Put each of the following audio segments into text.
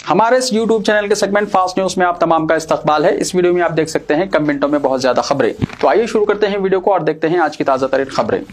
हमारे इस YouTube channel के सेगमेंट फास्ट न्यूज में आप तमाम का इस्तकबाल है। इस वीडियो में आप देख सकते हैं कम मिनटों में बहुत ज्यादा खबरें। तो आइए शुरू करते हैं वीडियो को और देखते हैं आज की ताजा तरीन खबरें।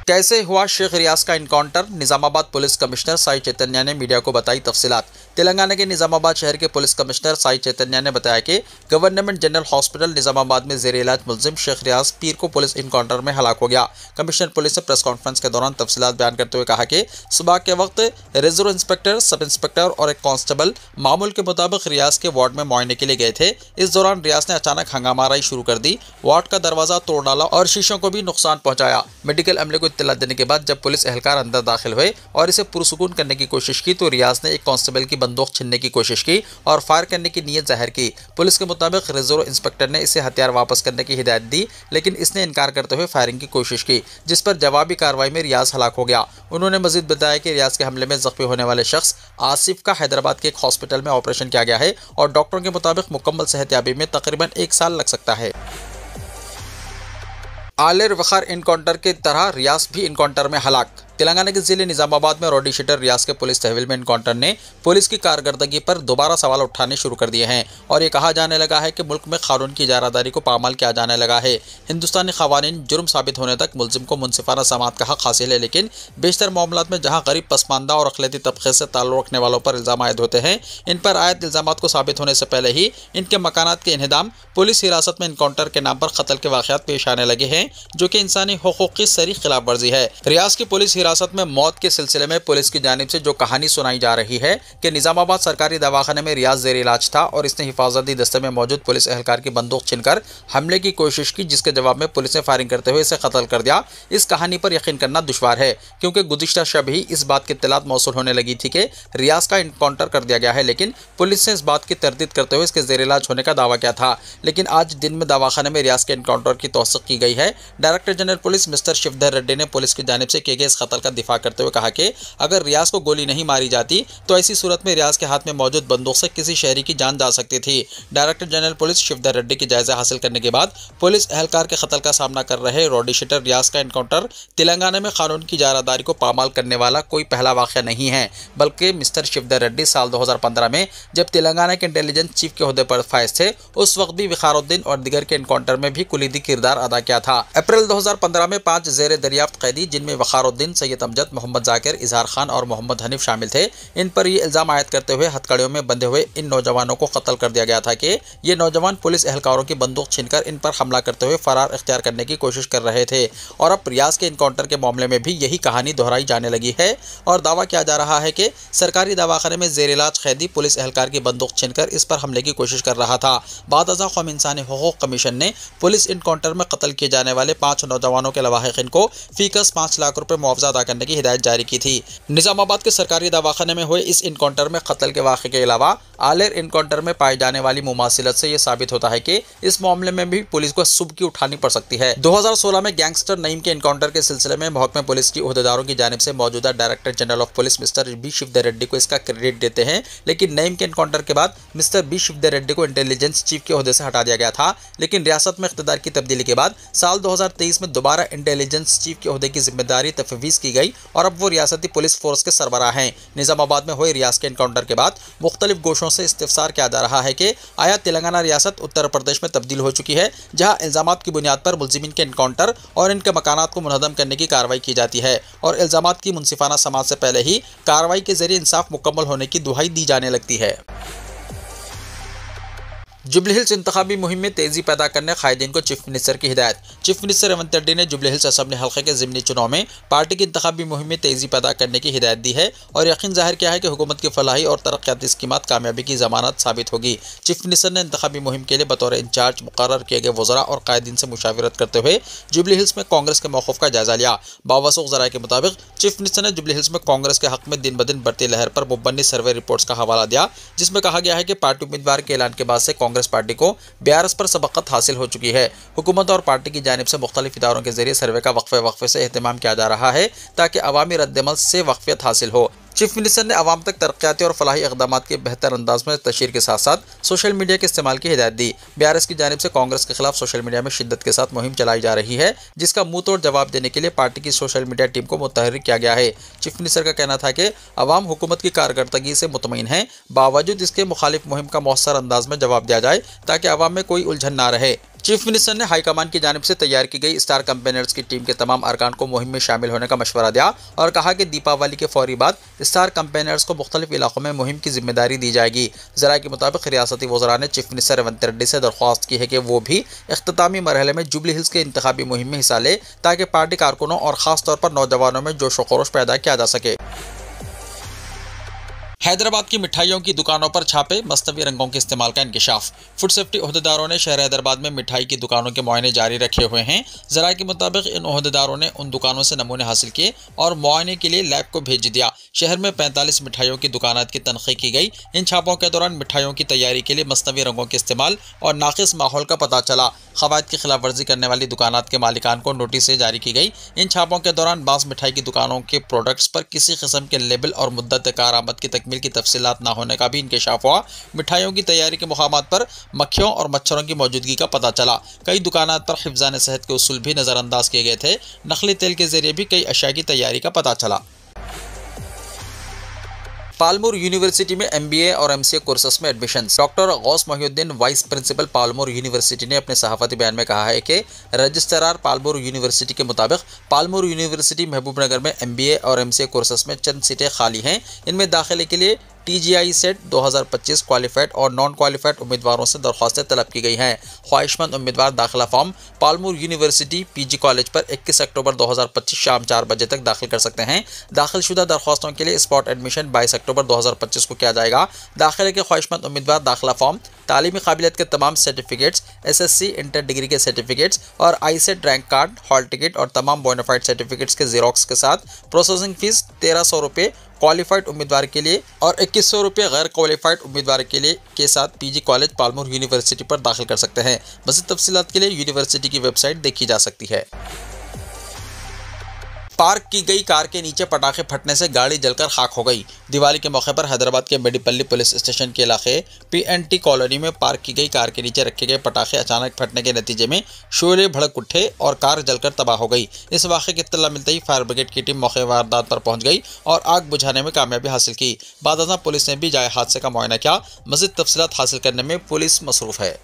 कैसे हुआ शेख रियाज का encounter, Nizamabad police commissioner Sai Chaitanya ने मीडिया को बताई तफसीलात। तेलंगाना के निजामाबाद शहर के पुलिस कमिश्नर साई चैतन्य ने बताया कि गवर्नमेंट जनरल हॉस्पिटल निजामाबाद में जेर इलाज मुलजिम शेख रियाज पीर को पुलिस इनकाउंटर में हलाक हो गया। कमिश्नर पुलिस ने प्रेस कॉन्फ्रेंस के दौरान तफसीलात बयान करते हुए कहा कि सुबह के वक्त रिजर्व इंस्पेक्टर, सब इंस्पेक्टर और एक कांस्टेबल मामूल के मुताबिक रियाज के वार्ड में मुआयने के लिए गए थे। इस दौरान रियाज ने अचानक हंगामाराई शुरू कर दी, वार्ड का दरवाजा तोड़ डाला और शीशों को भी नुकसान पहुंचाया। मेडिकल अमले को इत्तला देने के बाद जब पुलिस एहलकार अंदर दाखिल हुए और इसे पुरसुकून करने की कोशिश की तो रियाज ने एक कांस्टेबल की बंदूक छीनने की कोशिश की और फायर करने की नीयत जाहिर की। पुलिस के मुताबिक रिजर्व इंस्पेक्टर ने इसे हथियार वापस करने की हिदायत दी, लेकिन इसने इनकार करते हुए फायरिंग की कोशिश की, जिस पर जवाबी कार्रवाई में रियाज हलाक हो गया। उन्होंने मजीद बताया कि रियाज के हमले में जख्मी होने वाले शख्स आसिफ का हैदराबाद के एक हॉस्पिटल में ऑपरेशन किया गया है और डॉक्टरों के मुताबिक मुकम्मल सेहतयाबी में तकरीबन 1 साल लग सकता है। आलेर वखार इनकाउंटर की तरह रियाज भी इनकाउंटर में हलाक। तेलंगाना के जिले निजामाबाद में रॉडी शीटर रियाज के पुलिस तहवील में इनकाउंटर ने पुलिस की कारकर्दगी पर दोबारा सवाल उठाने शुरू कर दिए हैं और ये कहा जाने लगा है कि मुल्क में कानून की इजारादारी को पामाल किया जाने लगा है। हिंदुस्तानी क़वानीन जुर्म साबित होने तक मुलजिम को मुनसिफाना समाअत का हक हासिल है, लेकिन बेशतर मामलों में जहाँ गरीब, पसमानदा और अक़लियती तबक़े से ताल्लुक़ रखने वालों पर इल्ज़ाम आयद होते हैं, इन पर आयद इल्ज़ामात को साबित होने से पहले ही इनके मकानात के इन्हिदाम पुलिस हिरासत में इनकाउंटर के नाम पर कत्ल के वाक़यात पेश आने लगे हैं, जो कि इंसानी हुकूक़ की सरीह खिलाफ वर्जी है। रियाज की पुलिस हिरासत में मौत के सिलसिले में पुलिस की जानिब से जो कहानी सुनाई जा रही है कि निजामाबाद सरकारी दवाखाने में रियाज जेर इलाज था और इसने हिफाजती दस्ते में मौजूद पुलिस एहलकार की बंदूक छीनकर हमले की कोशिश की, जिसके जवाब में पुलिस ने फायरिंग करते हुए इसे कत्ल कर दिया। इस कहानी पर यकीन करना दुश्वार है, क्योंकि गुज़िश्ता शब ही इस बात की इत्तलात मौसूल होने लगी थी कि रियाज का इनकाउंटर कर दिया गया है, लेकिन पुलिस ने इस बात की तरदीद करते हुए इसके जेर इलाज होने का दावा किया था। लेकिन आज दिन में दवाखाने में रियाज के इनकाउंटर की तौसीक़ की गई है। Director general police mister Shivdhar Reddy ने पुलिस की जानिब से किए गए इस कत्ल का दिफा करते हुए कहा कि अगर रियाज को गोली नहीं मारी जाती तो ऐसी सूरत में रियाज के हाथ में मौजूद बंदूक से किसी शहरी की जान जा सकती थी। Director general police Shivdhar Reddy की जायजा हासिल करने के बाद पुलिस एहलकार के कत्ल का सामना कर रहे रॉडी शीटर रियाज का इनकाउंटर तेलंगाना में कानून की इजारादारी को पामाल करने वाला कोई पहला वाक़या नहीं है, बल्कि मिस्टर शिवधर रेड्डी साल 2015 में जब तेलंगाना के इंटेलिजेंस चीफ के ओहदे पर फायज थे, उस वक्त भी विखारुद्दीन और दिगर के इनकाउंटर में भी कुलीदी किरदार अदा किया था। अप्रैल 2015 में 5 जेर दरियाफ्त कैदी, जिनमें वखारुद्दीन, सैयद अमजद, मोहम्मद जाकिर, इजहार खान और मोहम्मद हनीफ शामिल थे, इन पर ये इल्ज़ाम आयद करते हुए हथकड़ियों में बंधे हुए इन नौजवानों को कत्ल कर दिया गया था कि ये नौजवान पुलिस एहलकारों की बंदूक छीनकर इन पर हमला करते हुए फरार इख्तियार करने की कोशिश कर रहे थे। और अब रियाज के इनकाउंटर के मामले में भी यही कहानी दोहराई जाने लगी है और दावा किया जा रहा है कि सरकारी दवाखाने में जेर इलाज कैदी पुलिस एहलकार की बंदूक छीनकर इस पर हमले की कोशिश कर रहा था। बादअज़ा कौमी इंसानी हुकूक़ कमीशन ने पुलिस इनकाउंटर में कत्ल किए जाने वाले 5 नौजवानों के लवाहिकीन को फीकस 5 लाख रुपए मुआवजा अदा करने की हिदायत जारी की थी। निजामाबाद के सरकारी दवाखाने में हुए इस इनकाउंटर में कत्ल के वाक़े के अलावा आलेर इनकाउंटर में पाई जाने वाली मुमासिलत से यह साबित होता है कि इस मामले में भी पुलिस को सुबकी उठानी पड़ सकती है। 2016 में गैंगस्टर नईम के इनकाउंटर के सिलसिले में महकमे पुलिस की ओहदेदारों की जानिब से मौजूदा director general of police mister B Shivdhar Reddy को इसका क्रेडिट देते हैं, लेकिन नईम के इनकाउंटर के बाद मिस्टर बी शिवधर रेड्डी को इंटेलिजेंस चीफ के ओहदे से हटा दिया गया था। लेकिन रियासत में इख्तिदार की तब्दीली के बाद साल 2023 में दोबारा इंटेलिजेंस चीफ के ओहदे की जिम्मेदारी तफवीज़ की गई और अब वो रियासती पुलिस फोर्स के सरबराह हैं। निजामाबाद में हुए रियाज के इनकाउंटर के बाद मुख्तलिफ गोशों से इस्तिफसार किया जा रहा है कि आया तेलंगाना रियासत उत्तर प्रदेश में तब्दील हो चुकी है, जहां इल्ज़ामात की बुनियाद पर मुलजिमीन के इनकाउंटर और इनके मकानात को मुनहदम करने की कार्रवाई की जाती है और इल्ज़ामात की मुनसिफाना समाअत से पहले ही कार्रवाई के जरिए इंसाफ मुकम्मल होने की दुहाई दी जाने लगती है। जुबली हिल्स इंतखाबी मुहिम में तेजी पैदा करने कायदीन को चीफ मिनिस्टर की हिदायत। चीफ मिनिस्टर रेवंत रेड्डी ने जुबली हिल्स असेंबली हल्के के ज़िमनी चुनाव में पार्टी की इंतखाबी मुहिम में तेजी पैदा करने की हिदायत दी है और यकीन जाहिर किया है कि हुकूमत की फलाही और तरक्याती स्कीमात कामयाबी की जमानत साबित होगी। चीफ मिनिस्टर ने इंतखाबी मुहिम के लिए बतौर इंचार्ज मुकर्रर किए गए वज़रा और कायदीन से मुशावरत करते हुए जुबली हिल्स में कांग्रेस के मौक़िफ़ का जायजा लिया। बावसूख ज़राए के मुताबिक चीफ मिनिस्टर ने जुबली हिल्स में कांग्रेस के हक़ में दिन ब दिन बढ़ती लहर पर मुबन्नी सर्वे रिपोर्ट्स का हवाला दिया, जिसमें कहा गया है कि पार्टी उम्मीदवार के ऐलान के बाद से कांग्रेस पार्टी को BRS पर सबक़त हासिल हो चुकी है। हुकूमत और पार्टी की जानिब से मुख्तलिफ इदारों के जरिए सर्वे का वक्फे से एहतमाम किया जा रहा है ताकि अवामी रद्दमल से वाक़फ़ियत हासिल हो। चीफ मिनिस्टर ने आवाम तक तरक्याती और फलाही इक़दाम के बेहतर अंदाज में तशहीर के साथ साथ सोशल मीडिया के इस्तेमाल की हिदायत दी। BRS की जानिब से कांग्रेस के खिलाफ सोशल मीडिया में शिद्दत के साथ मुहिम चलाई जा रही है, जिसका मुंह तोड़ जवाब देने के लिए पार्टी की सोशल मीडिया टीम को मुतहर्रिक किया गया है। चीफ मिनिस्टर का कहना था कि अवाम हुकूमत की कारकर्दगी से मुतमईन है, बावजूद इसके मुखालिफ मुहिम का मौसर अंदाज में जवाब दिया जाए ताकि अवाम में कोई उलझन ना रहे। चीफ मिनिस्टर ने हाईकमान की जानिब से तैयार की गई स्टार कैंपेनर्स की टीम के तमाम अरकान को मुहिम में शामिल होने का मशवरा दिया और कहा कि दीपावली के फौरी बाद स्टार कैंपेनर्स को मुख्तलिफ इलाकों में मुहिम की जिम्मेदारी दी जाएगी। ज़राए के मुताबिक रियासती वज़रा ने चीफ मिनिस्टर रेवंत रेड्डी से दरख्वास्त की है कि वो भी इख्तितामी मरहले में जुबली हिल्स के इंतखाबी मुहिम में हिस्सा ले ताकि पार्टी कारकुनों और ख़ास तौर पर नौजवानों में जोश व खरोश पैदा किया जा सके। हैदराबाद की मिठाइयों की दुकानों पर छापे, मस्तवी रंगों के इस्तेमाल का इंकशाफ। फूड सेफ्टी ओहदेदारों ने शहर हैदराबाद में मिठाई की दुकानों के मुआयने जारी रखे हुए हैं। ज़राए के मुताबिक इन ओहदेदारों ने उन दुकानों से नमूने हासिल किए और मुआयने के लिए लैब को भेज दिया। शहर में 45 मिठाइयों की दुकानात की तनखीह की गई। इन छापों के दौरान मिठाइयों की तैयारी के लिए मस्तवी रंगों के इस्तेमाल और नाकिस माहौल का पता चला। क़वायद की खिलाफ वर्जी करने वाली दुकानात के मालिकान को नोटिस जारी की गई। इन छापों के दौरान बास मिठाई की दुकानों के प्रोडक्ट्स पर किसी किस्म के लेबल और मुद्दत कारआमद की तकमील की तफसीलात ना होने का भी इंकशाफ हुआ। मिठाइयों की तैयारी के मुकामात पर मक्खियों और मच्छरों की मौजूदगी का पता चला। कई दुकानात पर हिफ्ज़ान सेहत के उसूल भी नज़रअंदाज किए गए थे। नकली तेल के जरिए भी कई अशिया की तैयारी का पता चला। पालमूर यूनिवर्सिटी में MBA और MCA कोर्सेस में admission. Doctor Ghouse Mohiuddin, vice principal Palamuru university, ने अपने सहाफ़ती बयान में कहा है कि रजिस्ट्रार पालमूर यूनिवर्सिटी के मुताबिक पालमूर यूनिवर्सिटी महबूबनगर में MBA और MCA कोर्सेस में चंद सीटें खाली हैं। इनमें दाखिले के लिए TGI सेट 2025 क्वालिफाइड और नॉन क्वालिफाइड उम्मीदवारों से दरख्वास्तें तलब की गई हैं। ख्वाहिशमंद उम्मीदवार दाखिला form Palamuru university PG college पर 21 अक्टूबर 2025 शाम 4 बजे तक दाखिल कर सकते हैं। दाखिलशुदा दरख्वास्तों के लिए स्पॉट एडमिशन 22 अक्टूबर 2025 को किया जाएगा। दाखिले के ख्वाहिशमंद उम्मीदवार दाखिला फॉर्म, तालीमी काबिलियत के तमाम सर्टिफिकेट्स, SSC इंटर डिग्री के सर्टिफिकेट्स और ISET rank card, hall ticket और तमाम बोनाफाइड सर्टिफिकेट्स के ज़ेरॉक्स के साथ प्रोसेसिंग फ़ीस 1300 रुपये क्वालिफाइड उम्मीदवार के लिए और 2100 रुपये गैर क्वालिफाइड उम्मीदवार के लिए के साथ PG कॉलेज पालमूर यूनिवर्सिटी पर दाखिल कर सकते हैं। मज़ीद तफसीलात के लिए यूनिवर्सिटी की वेबसाइट देखी जा सकती है। पार्क की गई कार के नीचे पटाखे फटने से गाड़ी जलकर खाक हो गई। दिवाली के मौके पर हैदराबाद के मेडीपल्ली पुलिस स्टेशन के इलाके PNT कॉलोनी में पार्क की गई कार के नीचे रखे गए पटाखे अचानक फटने के नतीजे में शोले भड़क उठे और कार जलकर तबाह हो गई। इस वाक़े की इत्तला मिलते ही फायर ब्रिगेड की टीम मौके वारदात पर पहुंच गई और आग बुझाने में कामयाबी हासिल की। बादअज़ां पुलिस ने भी जाए हादसे का मुआयना किया। मज़ीद तफसीलात हासिल करने में पुलिस मसरूफ़ है।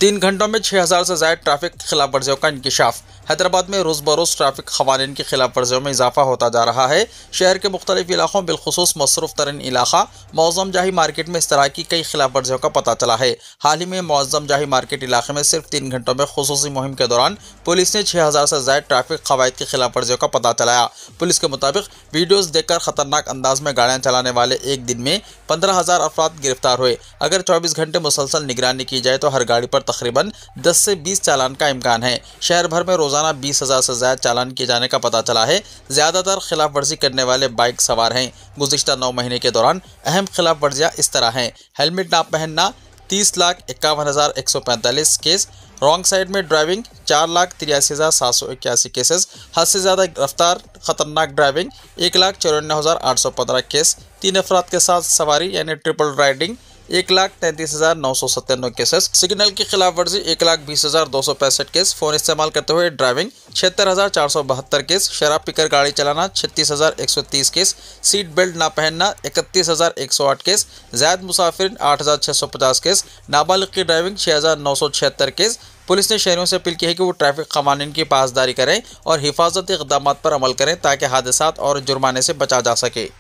3 घंटों में 6000 से ज़ायद ट्रैफिक खिलाफ वर्जियों का इंकशाफ। हैदराबाद में रोज़ बरोज़ ट्रैफिक क़वानीन की खिलाफ वर्जियों में इजाफा होता जा रहा है। शहर के मुख्तलिफ इलाकों बिलखुसूस मसरूफ़ तरीन इलाका मौज़म जाही मार्केट में इस तरह की कई खिलाफ वर्जियों का पता चला है। हाल ही में मौज़म जाही मार्केट इलाके में सिर्फ 3 घंटों में खुसूसी मुहिम के दौरान पुलिस ने 6000 से ज़ायद ट्रैफिक क़वायद की खिलाफ वर्जियों का पता चलाया। पुलिस के मुताबिक वीडियोज़ देखकर ख़तरनाक अंदाज में गाड़ियाँ चलाने वाले एक दिन में 15000 अफराद गिरफ्तार हुए। अगर 24 घंटे मुसलसल निगरानी की जाए तो हर गाड़ी पर तकरीबन 10 से 20 चालान का इम्कान है। शहर भर में रोज़ाना 20,000 से ज़्यादा चालान किए जाने का पता चला है। ज़्यादातर खिलाफ वर्जी करने वाले बाइक सवार हैं। गुज़िश्ता 9 महीने के दौरान अहम खिलाफ वर्जियाँ इस तरह हैं: हेलमेट ना पहनना 30,51,145 केस, रॉन्ग साइड में ड्राइविंग 4,83,781 केसेस, हद से ज़्यादा रफ्तार, ख़तरनाक ड्राइविंग 1,54,815 केस, 3 अफराद के साथ सवारी यानी ट्रिपल राइडिंग 1,33,997 केसेस, सिग्नल की खिलाफ वर्जी 1,20,265 केस, फ़ोन इस्तेमाल करते हुए ड्राइविंग 76,472 केस, शराब पीकर गाड़ी चलाना 36,130 केस, सीट बेल्ट ना पहनना 31,108 केस, ज़ायद मुसाफिर 8,650 केस, नाबालिग की ड्राइविंग 6,976 केस। पुलिस ने शहरियों से अपील की है कि वो ट्रैफिक क़वानीन की पासदारी करें और हिफाजती इक़दाम पर अमल करें ताकि हादसात और जुर्माने से बचा जा सके।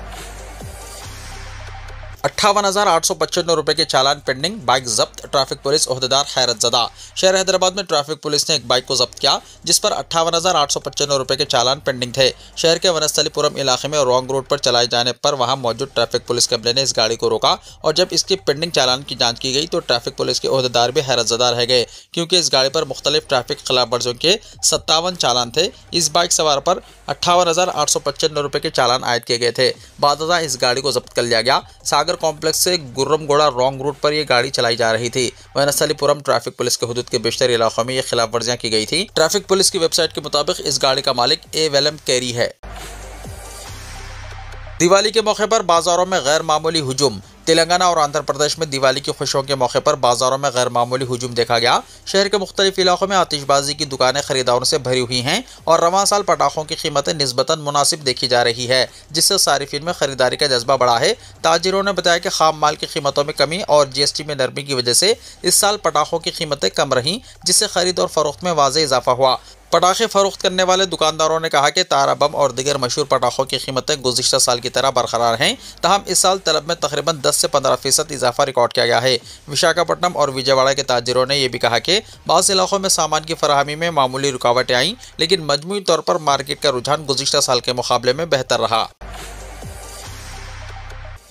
58,895 रुपये के चालान पेंडिंग, बाइक जब्त, ट्रैफिक पुलिस ओहदेदार हैरतज़दा। शहर हैदराबाद में ट्रैफिक पुलिस ने एक बाइक को जब्त किया जिस पर 58,895 रुपये के चालान पेंडिंग थे। शहर के वनस्थलीपुरम इलाके में रॉन्ग रूट पर चलाए जाने पर वहां मौजूद ट्रैफिक पुलिस के अमले ने इस गाड़ी को रोका और जब इसकी पेंडिंग चालान की जाँच की गई तो ट्रैफिक पुलिस के ओहदेदार भी हैरतज़दा रह गए क्योंकि इस गाड़ी पर मुख्तलिफ ट्रैफिक खिलाफ वर्जियों के 57 चालान थे। इस बाइक सवार पर 58,895 रुपये के चालान आयद किए गए थे। बादअज़ां इस गाड़ी को जब्त कर लिया गया। सागर कॉम्प्लेक्स से गुर्रमगोड़ा रॉन्ग रूट पर यह गाड़ी चलाई जा रही थी। वनस्थलीपुरम ट्रैफिक पुलिस के हुदूद के बेशतर इलाकों में ये खिलाफ वर्जियां की गई थी। ट्रैफिक पुलिस की वेबसाइट के मुताबिक इस गाड़ी का मालिक ए वेलम कैरी है। दिवाली के मौके पर बाजारों में गैर मामूली हुजूम। तेलंगाना और आंध्र प्रदेश में दिवाली की खुशियों के मौके पर बाजारों में गैर मामूली हुजूम देखा गया। शहर के मुख्तलिफ इलाकों में आतिशबाजी की दुकानें खरीदारों से भरी हुई हैं और रवां साल पटाखों की कीमतें निस्बतन मुनासिब देखी जा रही है, जिससे सारिफिन में खरीदारी का जज्बा बढ़ा है। ताजिरों ने बताया कि खाम माल की कीमतों में कमी और GST में नरमी की वजह से इस साल पटाखों की कीमतें कम रहीं, जिससे खरीद और फरोख्त में वाज़ेह इजाफा हुआ। पटाखे फरोख्त करने वाले दुकानदारों ने कहा कि तारा बम और दीगर मशहूर पटाखों की कीमतें गुज़िश्ता साल की तरह बरकरार हैं, तहम इस साल तलब में तकरीबन 10 से 15% इजाफा रिकॉर्ड किया गया है। विशाखापट्टनम और विजयवाड़ा के ताजिरों ने यह भी कहा कि बाज़ इलाकों में सामान की फराहमी में मामूली रुकावटें आईं, लेकिन मजमूई तौर पर मार्केट का रुझान गुज़िश्ता साल के मुकाबले में बेहतर रहा।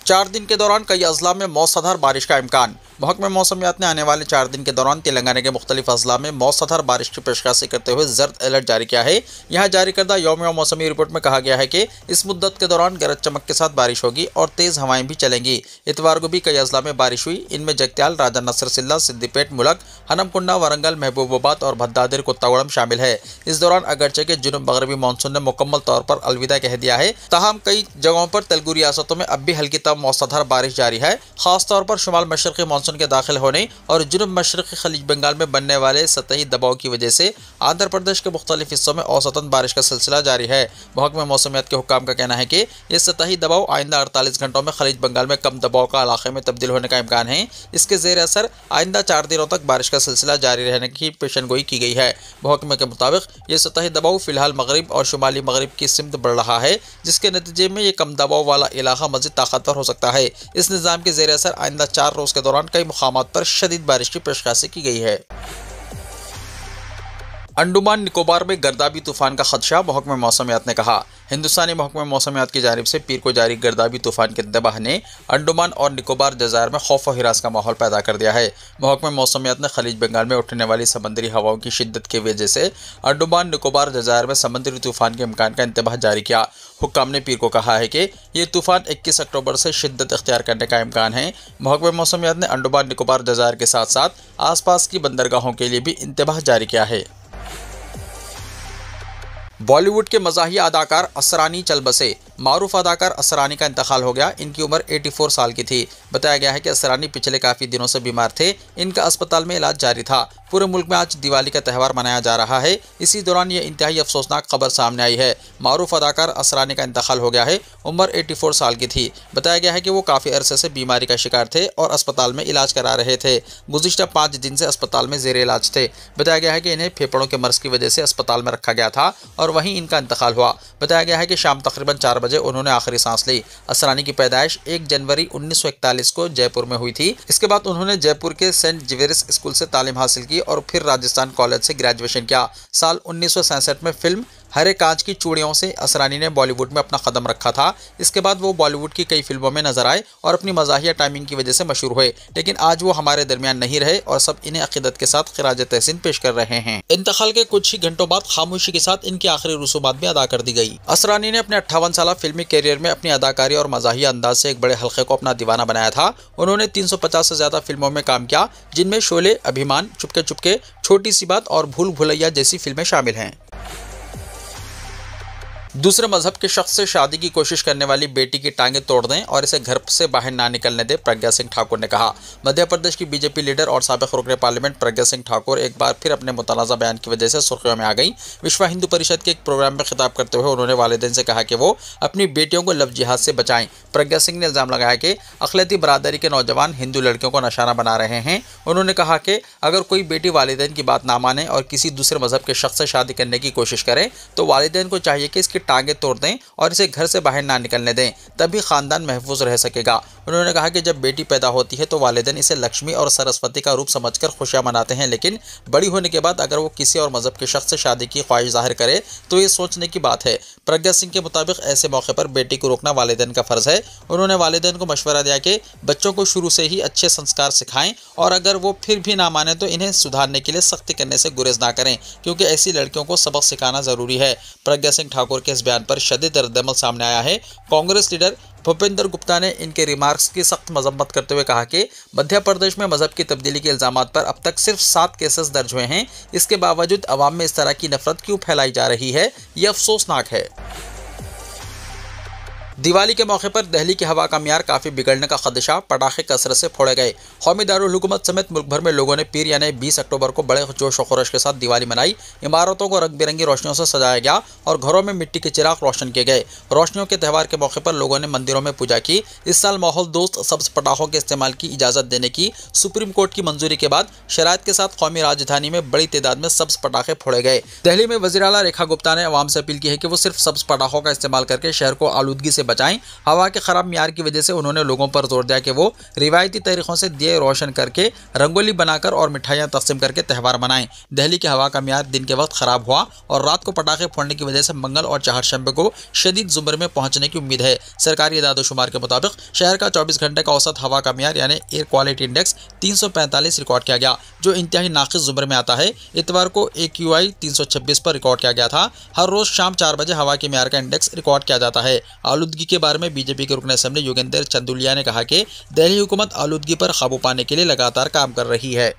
4 दिन के दौरान कई अजला में मौसलाधार बारिश का इम्कान। महकमे मौसमियात ने आने वाले 4 दिन के दौरान तेलंगाना के मुख्तलिफ अजला में मौसलाधार बारिश की पेशकशी करते हुए जर्द अलर्ट जारी किया है। यहाँ जारी करदा यौमिया मौसमी रिपोर्ट में कहा गया है कि इस मुद्दत के दौरान गरज चमक के साथ बारिश होगी और तेज़ हवाएं भी चलेंगी। इतवार को भी कई अजला में बारिश हुई। इनमें जगत्याल, राजा नसरसिल्ला, सिद्दीपेट, मुलक, हनमकुंडा, वरंगल, महबूबाबाद और भद्दादिर कोत्तागुड़म शामिल है। इस दौरान अगरचे के जुनूब मगरबी मानसून ने मुकम्मल तौर पर अलविदा कह दिया है, ताहम कई जगहों पर तेलुगु रियासतों में अब भी हल्की तब मौसलाधार बारिश जारी है। खासतौर पर शुमाल मशरक़ी मानसून के दाखिल होने और जुनूब मशरक़ी खलीज बंगाल में बनने वाले सतही दबाव की वजह से आंध्र प्रदेश के मुख्तलिफ हिस्सों में औसतन बारिश का सिलसिला जारी है। महकमे मौसमियात के हुक्काम का कहना है कि यह सतही दबाव आइंदा 48 घंटों में खलीज बंगाल में कम दबाव का इलाके में तब्दील होने का इम्कान है। इसके ज़ेर असर आइंदा 4 दिनों तक बारिश का सिलसिला जारी रहने की पेशनगोई की गई है। महकमे के मुताबिक यह सतही दबाव फिलहाल मगरिब और शुमाली मगरिब की सिमत बढ़ रहा है, जिसके नतीजे में यह कम दबाव वाला इलाका मज़ीद ताकतवर हो सकता है। इस निज़ाम के ज़ेर असर आइंदा 4 रोज़ के दौरान कई मुकामात पर शदीद बारिश की पेशकशी की गई है। अंडमान निकोबार में गर्दाबी तूफान का खदशा। महकमे मौसमियात ने कहा। हिंदुस्तानी महकमे मौसमियात की जानिब से पीर को जारी गर्दाबी तूफान के दबाह ने अंडमान और निकोबार जज़ायर में खौफ और हिरास का माहौल पैदा कर दिया है। महकमे मौसमियात ने खलीज बंगाल में उठने वाली समंदरी हवाओं की शिद्दत की वजह से अंडमान निकोबार जज़ायर में समंदरी तूफान के इम्कान का इंतबाह जारी किया। हुक्काम ने पीर को कहा है कि यह तूफान 21 अक्टूबर से शिद्दत इख्तियार करने का इम्कान है। महकमे मौसमियात ने अंडमान निकोबार जज़ायर के साथ साथ आसपास की बंदरगाहों के लिए भी इंतबाह जारी किया है। बॉलीवुड के मज़ाहिया अदाकार असरानी चल बसे। मारूफ अदाकार असरानी का इंतकाल हो गया। इनकी उम्र 84 साल की थी। बताया गया है कि असरानी पिछले काफ़ी दिनों से बीमार थे। इनका अस्पताल में इलाज जारी था। पूरे मुल्क में आज दिवाली का त्यौहार मनाया जा रहा है। इसी दौरान ये इंतहाई अफसोसनाक खबर सामने आई है। मारूफ अदाकार असरानी का इंतकाल हो गया है। उम्र 84 साल की थी। बताया गया है कि वो काफ़ी अरसे से बीमारी का शिकार थे और अस्पताल में इलाज करा रहे थे। गुज़िश्ता 5 दिन से अस्पताल में ज़ेर इलाज थे। बताया गया है कि इन्हें फेफड़ों के मर्ज़ की वजह से अस्पताल में रखा गया था और वहीं इनका इंतकाल हुआ। बताया गया है कि शाम तकरीबन 4 बजे उन्होंने आखिरी सांस ली। असरानी की पैदाइश 1 जनवरी 1941 को जयपुर में हुई थी। इसके बाद उन्होंने जयपुर के सेंट जेवियर्स स्कूल से तालीम हासिल की और फिर राजस्थान कॉलेज से ग्रेजुएशन किया। साल 1967 में फिल्म हरे कांच की चूड़ियों से असरानी ने बॉलीवुड में अपना कदम रखा था। इसके बाद वो बॉलीवुड की कई फिल्मों में नजर आए और अपनी मज़ाहिया टाइमिंग की वजह से मशहूर हुए, लेकिन आज वो हमारे दरमियान नहीं रहे और सब इन्हें अकीदत के साथ खिराज तहसीन पेश कर रहे हैं। इंतकाल के कुछ ही घंटों बाद खामोशी के साथ इनकी आखिरी रसूमात भी अदा कर दी गई। असरानी ने अपने 58 साल फिल्मी कैरियर में अपनी अदाकारी और मज़ाहिया अंदाज से एक बड़े हल्के को अपना दीवाना बनाया था। उन्होंने 350 से ज्यादा फिल्मों में काम किया, जिनमें शोले, अभिमान, चुपके चुपके, छोटी सी बात और भूल भुलैया जैसी फिल्में शामिल हैं। दूसरे मजहब के शख्स से शादी की कोशिश करने वाली बेटी की टांगें तोड़ दें और इसे घर से बाहर ना निकलने दें, प्रज्ञा सिंह ठाकुर ने कहा। मध्य प्रदेश की बीजेपी लीडर और साबिक रुकन पार्लियामेंट प्रज्ञा सिंह ठाकुर एक बार फिर अपने मुतनाज़ा बयान की वजह से सुर्खियों में आ गई। विश्व हिंदू परिषद के एक प्रोग्राम में खिताब करते हुए उन्होंने वालिदैन से कहा कि वो अपनी बेटियों को लव जिहाद से बचाएं। प्रज्ञा सिंह ने इल्ज़ाम लगाया कि अक़लियती बरादरी के नौजवान हिंदू लड़कियों को निशाना बना रहे हैं। उन्होंने कहा कि अगर कोई बेटी वालिदैन की बात ना माने और किसी दूसरे मजहब के शख्स से शादी करने की कोशिश करे तो वालिदैन को चाहिए कि इसकी टांगें तोड़ दें और इसे घर से बाहर ना निकलने दें, तभी खानदान महफूज रह सकेगा। उन्होंने कहा कि जब बेटी पैदा होती है तो वालिदैन इसे लक्ष्मी और सरस्वती का रूप समझकर खुशियां मनाते हैं, लेकिन बड़ी होने के बाद अगर वो किसी और मजहब के शख्स से शादी की ख्वाहिश जाहिर करे तो ये सोचने की बात है। प्रज्ञा सिंह के मुताबिक ऐसे मौके पर बेटी को रोकना वालिदैन का फर्ज है। उन्होंने वालिदैन को मशवरा दिया कि बच्चों को शुरू से ही अच्छे संस्कार सिखाएं और अगर वो फिर भी ना माने तो इन्हें सुधारने के लिए सख्ती करने से गुरेज ना करें, क्योंकि ऐसी लड़कियों को सबक सिखाना जरूरी है। प्रज्ञा सिंह ठाकुर के इस बयान पर शदीद रद्दअमल सामने आया है। कांग्रेस लीडर भूपेंद्र गुप्ता ने इनके रिमार्क्स की सख्त मजम्मत करते हुए कहा कि मध्य प्रदेश में मजहब की तब्दीली के इल्जामात पर अब तक सिर्फ 7 केसेस दर्ज हुए हैं। इसके बावजूद अवाम में इस तरह की नफरत क्यों फैलाई जा रही है, ये अफसोसनाक है। दिवाली के मौके पर दिल्ली की हवा का मियार काफी बिगड़ने का खदशा, पटाखे कसरत से फोड़े गए। कौमी दारुल हुकूमत समेत मुल्क भर में लोगों ने पीर यानी 20 अक्टूबर को बड़े जोश व खरोश के साथ दिवाली मनाई। इमारतों को रंग बिरंगी रोशनियों से सजाया गया और घरों में मिट्टी के चिराग रोशन किए गए। रोशनियों के त्यौहार के मौके पर लोगों ने मंदिरों में पूजा की। इस साल माहौल दोस्त सब्ज पटाखों के इस्तेमाल की इजाजत देने की सुप्रीम कोर्ट की मंजूरी के बाद शराइत के साथ कौमी राजधानी में बड़ी तादाद में सब्ज पटाखे फोड़े गए। दिल्ली में वज़ीर आला रेखा गुप्ता ने अवाम से अपील की है कि वो सिर्फ सब्ज पटाखों का इस्तेमाल करके शहर को आलूदगी से बचाएं। हवा के खराब मियार की वजह से उन्होंने लोगों पर जोर दिया कि वो रिवायती तरीकों से दिए रोशन करके, रंगोली बनाकर और मिठाइयां तकसीम करके त्यौहार मनाएं। दिल्ली की हवा का मियार दिन के वक्त खराब हुआ और रात को पटाखे फोड़ने की वजह से मंगल और चाहरशंबे को शदीद जुमर में पहुंचने की उम्मीद है। सरकारी इदाद-ओ-शुमार के मुताबिक शहर का 24 घंटे का औसत हवा का मियार यानी एयर क्वालिटी इंडेक्स 345 रिकॉर्ड किया गया, जो इंतहाई नाक़िस जुमर में आता है। इतवार को AQI 326 पर रिकॉर्ड किया गया था। हर रोज शाम 4 बजे हवा के मियार का इंडेक्स रिकॉर्ड किया जाता है। आलूदगी के बारे में बीजेपी के रुकन असेंबली योगेंद्र चंदुलिया ने कहा कि दिल्ली हुकूमत आलूदगी पर काबू पाने के लिए लगातार काम कर रही है।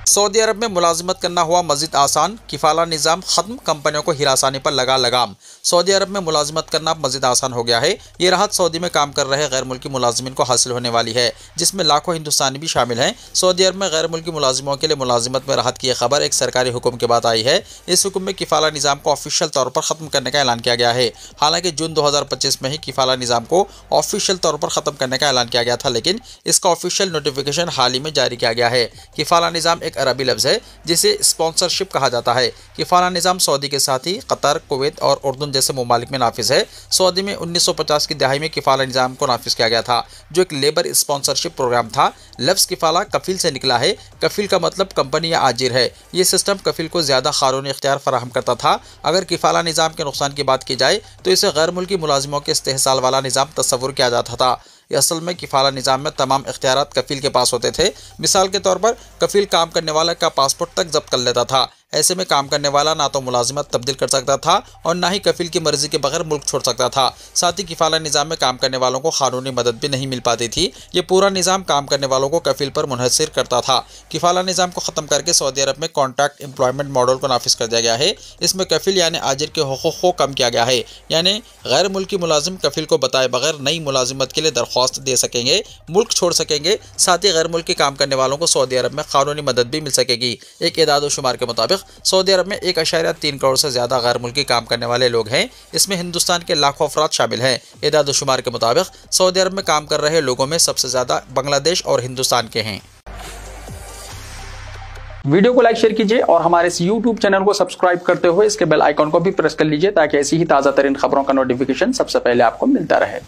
सऊदी अरब में मुलाजिमत करना हुआ मजीद आसान, किफाला निज़ाम खत्म, कंपनियों को हिरासानी पर लगा लगाम। सऊदी अरब में मुलाजिमत करना मजीद आसान हो गया है। ये राहत सऊदी में काम कर रहे गैर मुल्की मुलाजिमिन को हासिल होने वाली है, जिसमें लाखों हिंदुस्तानी भी शामिल हैं। सऊदी अरब में गैर मुल्की मुलाजिमों के लिए मुलाजिमत में राहत की खबर एक सरकारी हुक्म के बाद आई है। इस हुक्म में किफाला निज़ाम को ऑफिशियल तौर पर ख़त्म करने का ऐलान किया गया है। हालांकि जून 2025 में ही किफाला निज़ाम को ऑफिशियल तौर पर ख़त्म करने का ऐलान किया गया था, लेकिन इसका ऑफिशियल नोटिफिकेशन हाल ही में जारी किया गया है। किफाला निज़ाम एक अरबी लफ्ज़ है जिसे स्पॉन्सरशिप कहा जाता है। किफाला निज़ाम सऊदी के साथ ही कतर, कुवैत और उर्दून जैसे ममालिक में नाफिज है। सऊदी में 1950 की दहाई में किफाला निज़ाम को नाफिज किया गया था, जो एक लेबर स्पॉन्सरशिप प्रोग्राम था। लफ्ज़ किफाला कफील से निकला है। कफील का मतलब कंपनी या आजिर है। ये सिस्टम कफील को ज़्यादा कानूनी इख्तियार फराहम करता था। अगर किफाला निज़ाम के नुकसान की बात की जाए तो इसे गैर मुल्की मुलाजिमों के इस्तेहसाल वाला निज़ाम तस्वुर किया जाता था। असल में किफाला निज़ाम में तमाम इख्तियारात कफील के पास होते थे। मिसाल के तौर पर कफील काम करने वाला का पासपोर्ट तक जब्त कर लेता था। ऐसे में काम करने वाला ना तो मुलाजिमत तब्दील कर सकता था और ना ही कफील की मर्जी के बगैर मुल्क छोड़ सकता था। साथ ही किफाला निज़ाम में काम करने वालों को कानूनी मदद भी नहीं मिल पाती थी। ये पूरा निज़ाम काम करने वालों को कफील पर मुनहसर करता था। किफाला निज़ाम को ख़त्म करके सऊदी अरब में कॉन्ट्रैक्ट एम्प्लॉयमेंट मॉडल को नाफिज कर दिया गया है। इसमें कफील यानी आजिर के हुकूक़ को कम किया गया है, यानी गैर मुल्की मुलाजिम कफील को बताए बगैर नई मुलाजिमत के लिए दरख्वास्त दे सकेंगे, मुल्क छोड़ सकेंगे। साथ ही गैर मुल्की काम करने वालों को सऊदी अरब में कानूनी मदद भी मिल सकेगी। एक इदाद-ओ-शुमार के मुताबिक सऊदी अरब में 1.3 करोड़ से ज़्यादा गैर मुल्की काम करने वाले लोग हैं। इसमें हिंदुस्तान के लाखों अफराद शामिल हैं। इदाद-ओ-शुमार के मुताबिक सऊदी अरब में काम कर रहे लोगों में सबसे ज़्यादा बांग्लादेश और हिंदुस्तान के हैं। वीडियो को लाइक शेयर कीजिए और हमारे इस YouTube चैनल को सब्सक्राइब करते हुए इसके बेल आइकॉन को भी प्रेस कर लीजिए, ताकि ऐसी ही ताज़ा तरीन खबरों का नोटिफिकेशन सबसे पहले आपको मिलता रहे।